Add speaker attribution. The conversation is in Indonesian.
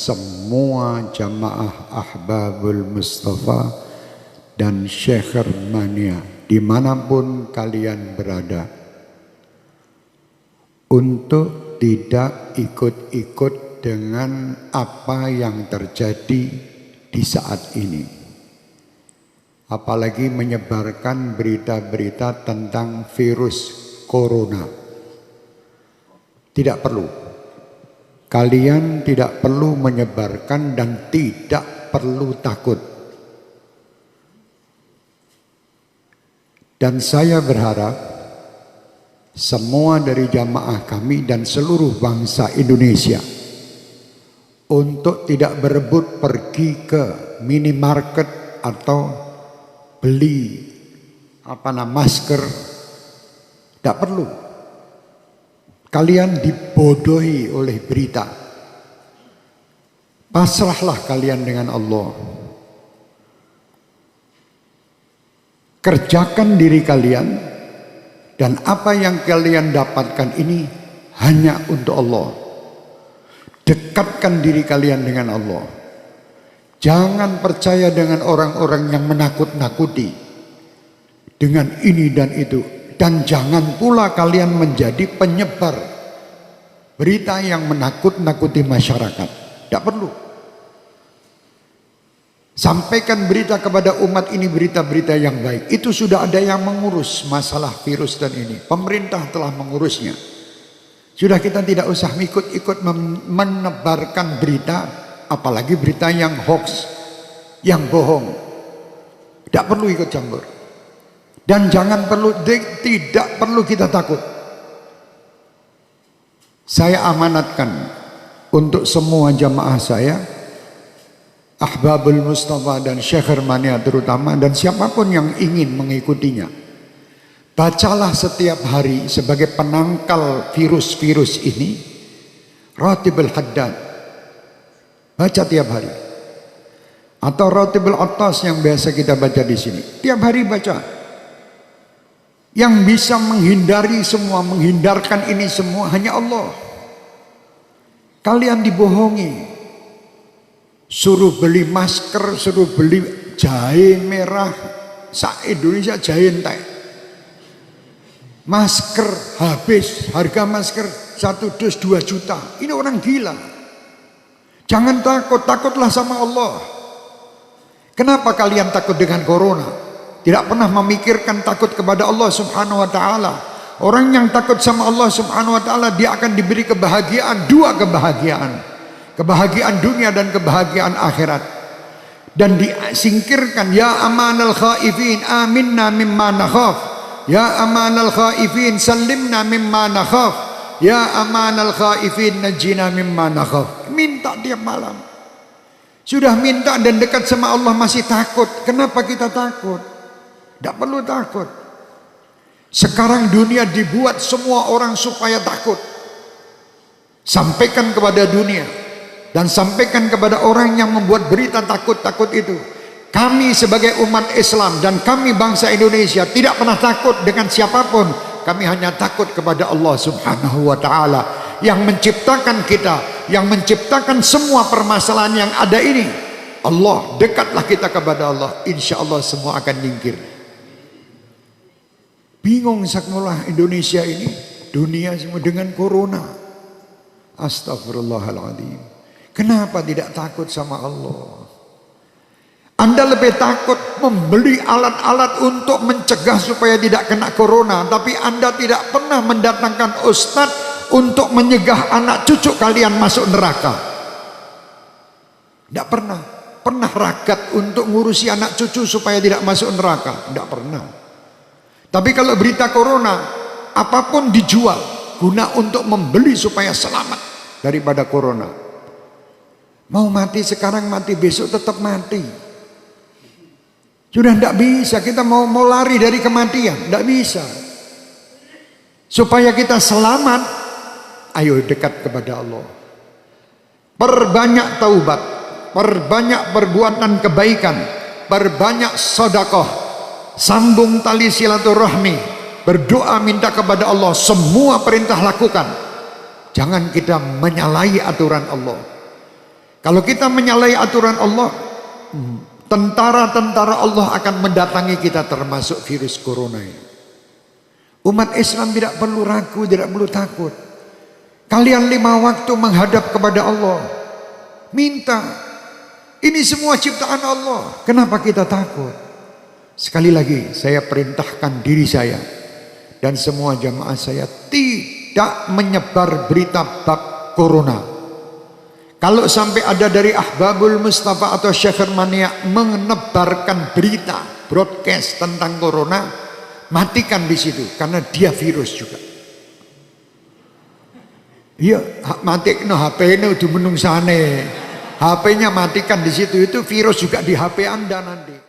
Speaker 1: semua jamaah Ahbabul Mustafa dan Syekh Mania dimanapun kalian berada, untuk tidak ikut-ikut dengan apa yang terjadi di saat ini, apalagi menyebarkan berita-berita tentang virus corona. Tidak perlu. Kalian tidak perlu menyebarkan dan tidak perlu takut. Dan saya berharap semua dari jamaah kami dan seluruh bangsa Indonesia untuk tidak berebut pergi ke minimarket atau beli masker. Tidak perlu. Kalian dibodohi oleh berita. Pasrahlah kalian dengan Allah. Kerjakan diri kalian, dan apa yang kalian dapatkan ini hanya untuk Allah. Dekatkan diri kalian dengan Allah. Jangan percaya dengan orang-orang yang menakut-nakuti dengan ini dan itu. Dan jangan pula kalian menjadi penyebar berita yang menakut-nakuti masyarakat. Tidak perlu. Sampaikan berita kepada umat ini, berita-berita yang baik. Itu sudah ada yang mengurus masalah virus dan ini. Pemerintah telah mengurusnya. Sudah, kita tidak usah ikut-ikut menebarkan berita, apalagi berita yang hoax, yang bohong. Tidak perlu ikut campur. Dan tidak perlu kita takut. Saya amanatkan untuk semua jamaah saya, Ahbabul Mustafa dan Syekh Mania terutama, dan siapapun yang ingin mengikutinya, bacalah setiap hari sebagai penangkal virus-virus ini Ratibul Haddad. Baca tiap hari. Atau Ratibul Attas yang biasa kita baca di sini. Tiap hari baca. Yang bisa menghindari semua, menghindarkan ini semua hanya Allah. Kalian dibohongi. Suruh beli masker, suruh beli jahe merah. Indonesia jahe entek. Masker habis, harga masker 1 dus 2 juta. Ini orang gila. Jangan takut, takutlah sama Allah. Kenapa kalian takut dengan corona? Tidak pernah memikirkan takut kepada Allah Subhanahu wa ta'ala. Orang yang takut sama Allah Subhanahu wa ta'ala, dia akan diberi kebahagiaan, 2 kebahagiaan. Kebahagiaan dunia dan kebahagiaan akhirat. Dan disingkirkan, ya amanal khaifin aminna mimma nakhaf. Ya amanal khaifin sallimna mimma nakhaf. Ya amanal khaifin najina mimma nakhaf. Minta tiap malam. Sudah minta dan dekat sama Allah masih takut. Kenapa kita takut? Tidak perlu takut. Sekarang dunia dibuat semua orang supaya takut. Sampaikan kepada dunia dan sampaikan kepada orang yang membuat berita takut-takut itu. Kami sebagai umat Islam dan kami bangsa Indonesia tidak pernah takut dengan siapapun. Kami hanya takut kepada Allah Subhanahu wa ta'ala yang menciptakan kita, yang menciptakan semua permasalahan yang ada ini. Allah, dekatlah kita kepada Allah, insya Allah semua akan nyingkir. Bingung sakmulah Indonesia ini, dunia semua dengan corona. Astagfirullahaladzim. Kenapa tidak takut sama Allah? Anda lebih takut membeli alat-alat untuk mencegah supaya tidak kena corona, tapi Anda tidak pernah mendatangkan ustadz untuk menyegah anak cucu kalian masuk neraka. Tidak pernah. Pernah ragat untuk ngurusi anak cucu supaya tidak masuk neraka? Tidak pernah. Tapi kalau berita corona, apapun dijual guna untuk membeli supaya selamat daripada corona. Mau mati sekarang, mati besok tetap mati. Sudah tidak bisa, kita mau lari dari kematian, tidak bisa. Supaya kita selamat, ayo dekat kepada Allah. Perbanyak taubat, perbanyak perbuatan kebaikan, perbanyak sedekah. Sambung tali silaturahmi, berdoa minta kepada Allah, semua perintah lakukan. Jangan kita menyalahi aturan Allah. Kalau kita menyalahi aturan Allah, tentara-tentara Allah akan mendatangi kita, termasuk virus corona ini. Umat Islam tidak perlu ragu, tidak perlu takut. Kalian 5 waktu menghadap kepada Allah, minta. Ini semua ciptaan Allah. Kenapa kita takut? Sekali lagi saya perintahkan diri saya dan semua jamaah saya tidak menyebar berita bab corona. Kalau sampai ada dari Ahbabul Mustafa atau Syekh Mania menebarkan berita broadcast tentang corona, matikan di situ, karena dia virus juga. Iya, matikno HP-nya udah menungsane. HP-nya matikan di situ, itu virus juga di HP Anda nanti.